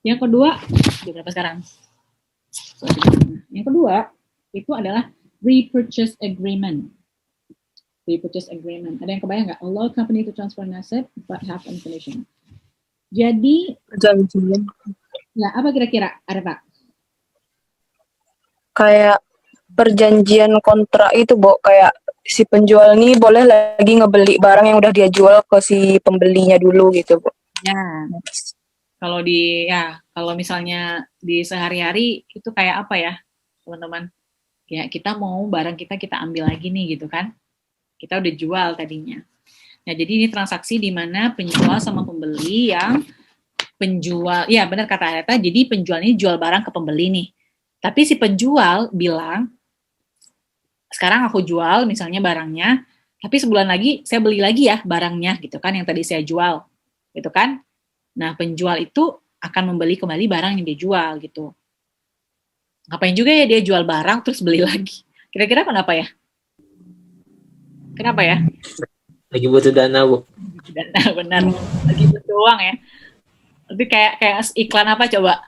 Yang kedua, di berapa sekarang? Yang kedua, itu adalah repurchase agreement. Repurchase agreement. Ada yang kebayang nggak? Allow company to transfer an asset but have unconditional. Jadi, Perjanjian. ya apa kira-kira? Ada Pak? Kayak perjanjian kontrak itu, Bo. Kayak si penjual ini boleh lagi ngebeli barang yang udah dia jual ke si pembelinya dulu gitu, Bo. Ya, kalau misalnya di sehari-hari itu kayak apa ya, teman-teman? Ya, kita mau barang kita ambil lagi nih gitu kan. Kita udah jual tadinya. Nah, jadi ini transaksi di mana penjual sama pembeli yang penjual, ya benar kata Areta, jadi penjual ini jual barang ke pembeli nih. Tapi si penjual bilang, sekarang aku jual misalnya barangnya, tapi sebulan lagi saya beli lagi ya barangnya gitu kan yang tadi saya jual. Gitu kan? Nah, penjual itu akan membeli kembali barang yang dia jual gitu. Ngapain juga ya dia jual barang terus beli lagi? Kira-kira kenapa ya? Kenapa ya? Lagi butuh dana, Bu. Dana, benar. Lagi butuh uang ya. Tapi kayak iklan apa coba?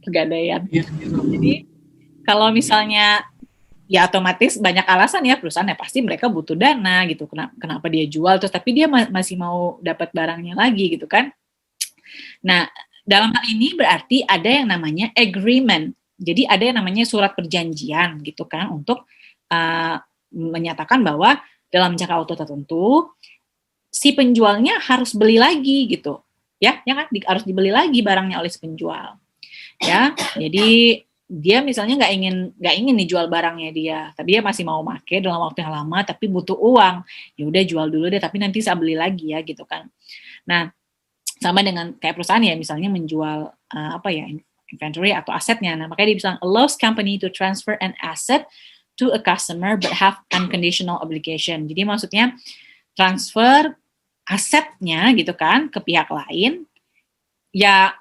Pegadaian. Jadi kalau misalnya ya otomatis banyak alasan ya perusahaan ya pasti mereka butuh dana gitu. Kenapa dia jual terus tapi dia masih mau dapat barangnya lagi gitu kan? Nah, dalam hal ini berarti ada yang namanya agreement. Jadi ada yang namanya surat perjanjian gitu kan untuk menyatakan bahwa dalam jangka waktu tertentu si penjualnya harus beli lagi gitu. Ya kan harus dibeli lagi barangnya oleh si penjual. Ya, jadi dia misalnya nggak ingin dijual barangnya dia, tapi dia masih mau pakai dalam waktu yang lama, tapi butuh uang. Ya udah jual dulu deh, tapi nanti saya beli lagi ya gitu kan. Nah, sama dengan kayak perusahaan ya, misalnya menjual inventory atau asetnya. Nah, makanya dia bilang allows company to transfer an asset to a customer but have unconditional obligation. Jadi maksudnya transfer asetnya gitu kan ke pihak lain, ya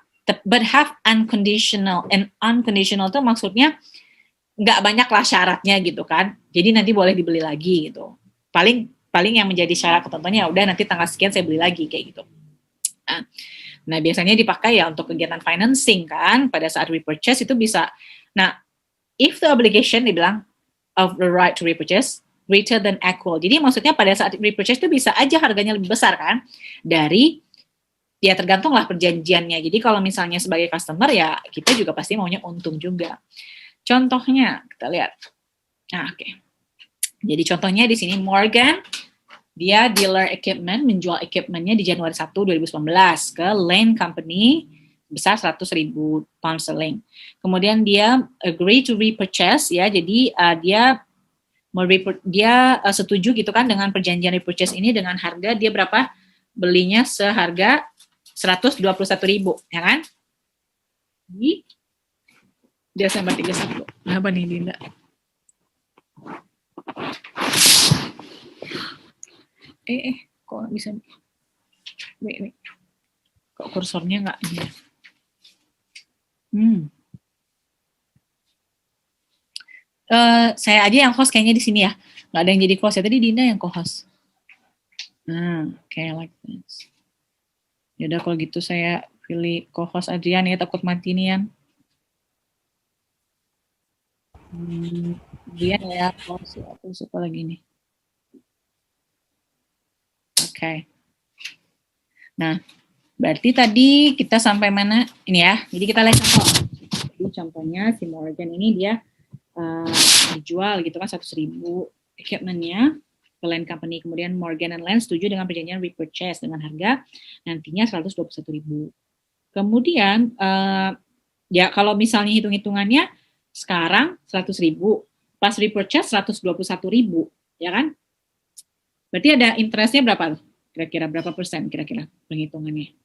but have unconditional, and unconditional itu maksudnya nggak banyak lah syaratnya gitu kan, jadi nanti boleh dibeli lagi gitu, paling yang menjadi syarat ketentuannya udah nanti tanggal sekian saya beli lagi kayak gitu. Nah biasanya dipakai ya untuk kegiatan financing kan, pada saat repurchase itu bisa. Nah if the obligation dibilang of the right to repurchase greater than equal, jadi maksudnya pada saat repurchase itu bisa aja harganya lebih besar kan dari, ya tergantung lah perjanjiannya. Jadi kalau misalnya sebagai customer ya kita juga pasti maunya untung juga. Contohnya kita lihat. Nah, oke. Jadi contohnya di sini Morgan, dia dealer equipment, menjual equipmentnya di Januari 1, 2019 ke Lane Company besar 100.000 pound sterling. Kemudian dia agree to repurchase ya. Jadi dia setuju gitu kan dengan perjanjian repurchase ini dengan harga dia berapa? Belinya seharga 121.000, ya kan? Di Desember 31. Apa nih, Dinda? Kok bisa? Wait. Kok kursornya nggak ini? Saya aja yang host kayaknya di sini ya. Nggak ada yang jadi host ya. Tadi Dinda yang co-host. Okay, like this. Yaudah kalau gitu saya pilih co-host Adrian ya, takut mati nih Yan. Adrian ya, host ya, aku suka lagi nih. Oke. Nah, berarti tadi kita sampai mana? Ini ya, jadi kita lihat contoh. Jadi contohnya si Morgan ini dia dijual gitu kan 100.000 equipment-nya ke Lane Company, kemudian Morgan & Lane setuju dengan perjanjian repurchase dengan harga nantinya 121.000. Kemudian ya kalau misalnya hitung-hitungannya sekarang 100.000, pas repurchase 121.000, ya kan? Berarti ada interestnya berapa? Kira-kira berapa persen kira-kira penghitungannya?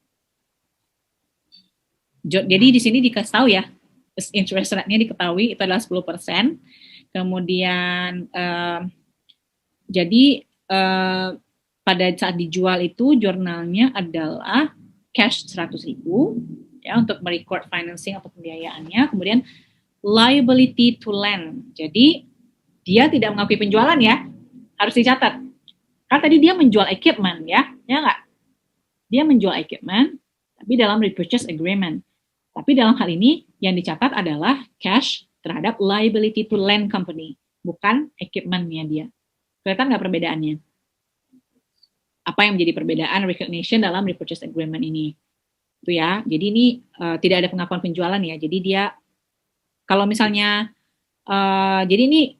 Jadi di sini dikasih tahu ya, interest rate-nya diketahui itu adalah 10%. Kemudian jadi pada saat dijual itu jurnalnya adalah cash 100.000 ya untuk merecord financing atau pembiayaannya. Kemudian liability to lend. Jadi dia tidak mengakui penjualan ya, harus dicatat. Kan tadi dia menjual equipment ya nggak? Dia menjual equipment tapi dalam repurchase agreement. Tapi dalam hal ini yang dicatat adalah cash terhadap liability to lend company, bukan equipment-nya dia. Kelihatan nggak perbedaannya? Apa yang menjadi perbedaan recognition dalam repurchase agreement ini? Itu ya. Jadi ini tidak ada pengakuan penjualan ya. Jadi dia kalau misalnya jadi ini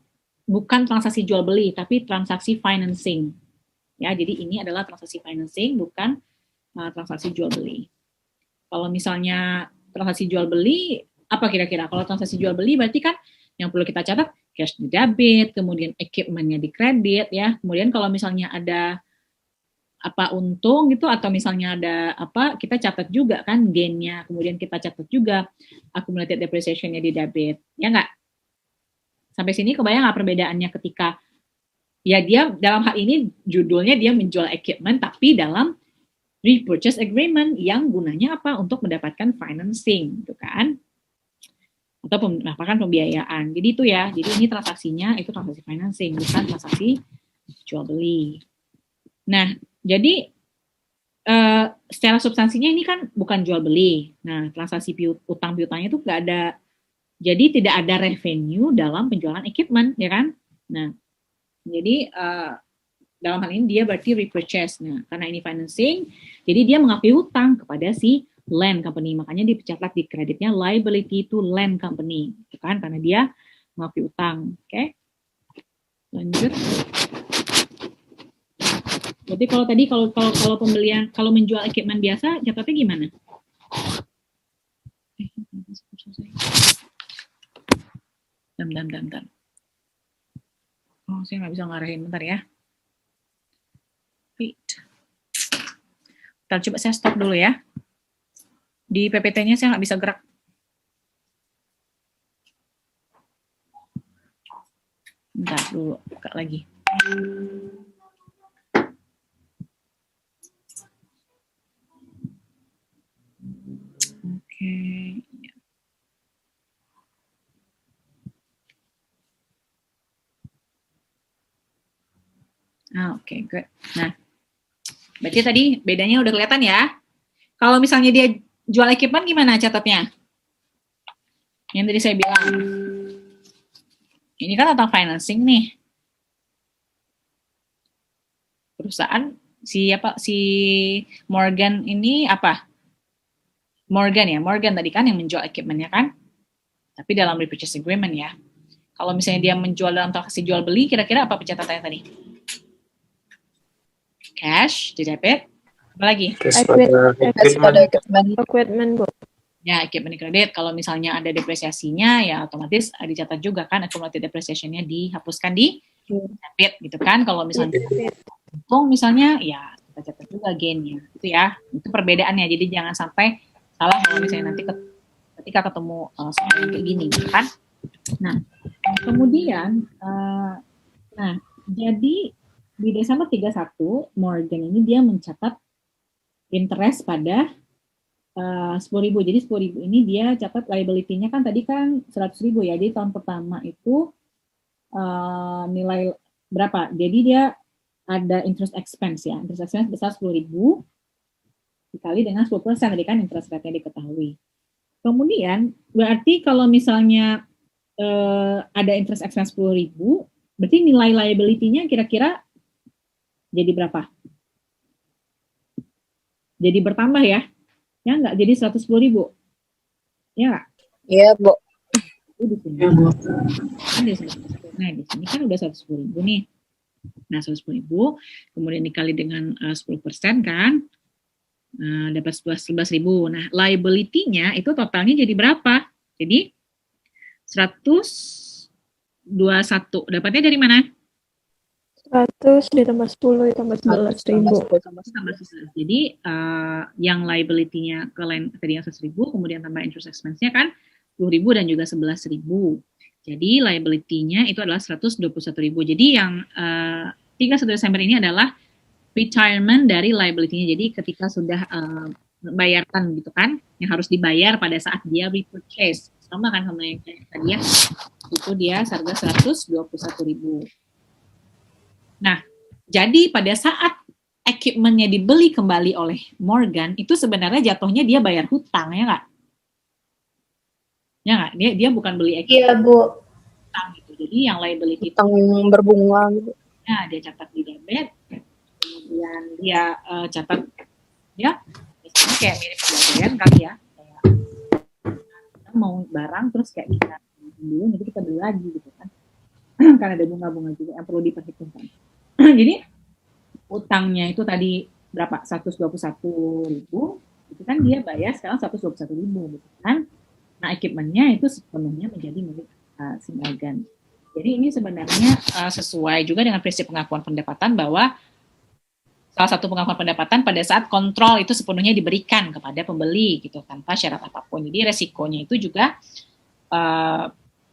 bukan transaksi jual beli tapi transaksi financing. Ya, jadi ini adalah transaksi financing bukan transaksi jual beli. Kalau misalnya transaksi jual beli, apa kira-kira? Kalau transaksi jual beli berarti kan yang perlu kita catat cash di debit, kemudian equipment-nya di kredit ya. Kemudian kalau misalnya ada apa untung gitu atau misalnya ada apa kita catat juga kan gain-nya, kemudian kita catat juga accumulated depreciation-nya di debit. Ya enggak? Sampai sini kebayang nggak perbedaannya ketika ya dia dalam hal ini judulnya dia menjual equipment tapi dalam repurchase agreement yang gunanya apa? Untuk mendapatkan financing, gitu kan? Atau mendapatkan pembiayaan. Jadi itu ya, jadi ini transaksinya itu transaksi financing, bukan transaksi jual beli. Nah, jadi secara substansinya ini kan bukan jual beli. Nah, transaksi utang piutangnya itu nggak ada, jadi tidak ada revenue dalam penjualan equipment, ya kan? Nah, jadi dalam hal ini dia berarti repurchase. Nah, karena ini financing, jadi dia mengakui hutang kepada si land company. Makanya dicatat di kreditnya liability to land company, gitu kan? Karena dia mengakui hutang. Oke? Lanjut. Jadi kalau tadi kalau pembelian kalau menjual equipment biasa, catatnya gimana? Bentar. Oh, saya nggak bisa ngarahin, bentar ya. Bentar, coba saya stop dulu ya. Di PPT-nya saya nggak bisa gerak. Bentar dulu, buka lagi. Oke. Oke, good. Nah, berarti tadi bedanya udah kelihatan ya. Kalau misalnya dia jual equipment gimana catatnya? Yang tadi saya bilang. Ini kan tentang financing nih. Perusahaan si Morgan ini apa? Morgan tadi kan yang menjual equipment-nya kan? Tapi dalam repurchase agreement ya. Kalau misalnya dia menjual dalam transaksi jual beli, kira-kira apa pencatatannya tadi? Cash di debit, apa lagi? Equipment, Bu. Ya, equipment di kredit. Kalau misalnya ada depresiasinya, ya otomatis dicatat juga kan accumulated depreciation-nya dihapuskan di debit gitu kan. Kalau misalnya untung misalnya, ya kita catat juga gain-nya. Itu ya, itu perbedaannya. Jadi jangan sampai salah kalau misalnya nanti ketika ketemu soal kayak gini gitu kan. Nah, kemudian jadi di Desember 31 Morgan ini dia mencatat interest pada 10.000. Jadi 10.000 ini dia catat liability-nya kan tadi kan 100.000 ya. Jadi tahun pertama itu nilai berapa? Jadi dia ada interest expense ya. Interest expense besar 10.000 dikali dengan 10%, tadi kan interest rate-nya diketahui. Kemudian berarti kalau misalnya ada interest expense 10.000, berarti nilai liability-nya kira-kira jadi berapa? Jadi bertambah ya? Ya nggak? Jadi 110.000? Ya nggak? Iya, Bu. Di sini. Nah, di sini kan udah 110.000 nih. Nah, 110.000, kemudian dikali dengan 10% kan? Nah, dapat 11.000. Nah, liability-nya itu totalnya jadi berapa? Jadi 121. Dapatnya dari mana? 100 ditambah 10 ditambah 11.000. Jadi yang liability-nya ke lain tadi yang 100.000, kemudian tambah interest expense-nya kan 10.000 dan juga 11.000. Jadi liability-nya itu adalah 121.000. Jadi yang 31 Desember ini adalah retirement dari liability-nya. Jadi ketika sudah bayarkan gitu kan, yang harus dibayar pada saat dia repurchase. Sama kan sama yang tadi ya. Itu dia harga 121.000. Nah, jadi pada saat equipment-nya dibeli kembali oleh Morgan, itu sebenarnya jatuhnya dia bayar hutang, ya nggak? Ya nggak? Dia bukan beli Iya, Bu. utang gitu. Jadi yang liability itu Utang berbunga gitu. dia catat di debit, kemudian dia catat ya misalnya kayak mirip pegadaian kali ya, kayak kita mau barang terus kayak kita dulu nanti kita beli lagi gitu kan. Karena ada bunga-bunga juga yang perlu diperhitungkan. Jadi utangnya itu tadi berapa? 121.000, itu kan dia bayar sekarang 121.000 gitu kan. Nah, equipmentnya itu sepenuhnya menjadi milik si Megan. Jadi ini sebenarnya sesuai juga dengan prinsip pengakuan pendapatan bahwa salah satu pengakuan pendapatan pada saat kontrol itu sepenuhnya diberikan kepada pembeli gitu tanpa syarat apapun. Jadi resikonya itu juga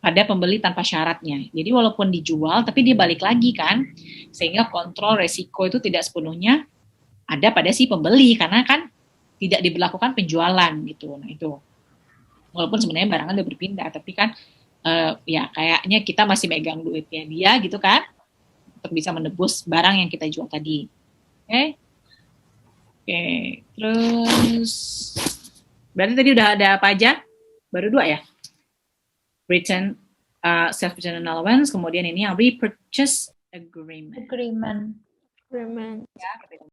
pada pembeli tanpa syaratnya. Jadi walaupun dijual tapi dia balik lagi kan, sehingga kontrol resiko itu tidak sepenuhnya ada pada si pembeli karena kan tidak diberlakukan penjualan gitu. Nah itu walaupun sebenarnya barangnya udah berpindah, tapi kan ya kayaknya kita masih megang duitnya dia gitu kan untuk bisa menebus barang yang kita jual tadi. Oke. Terus berarti tadi udah ada apa aja? Baru 2 ya? Return self-return allowance, kemudian ini yang repurchase agreement. Agreement. Agreement. Ya,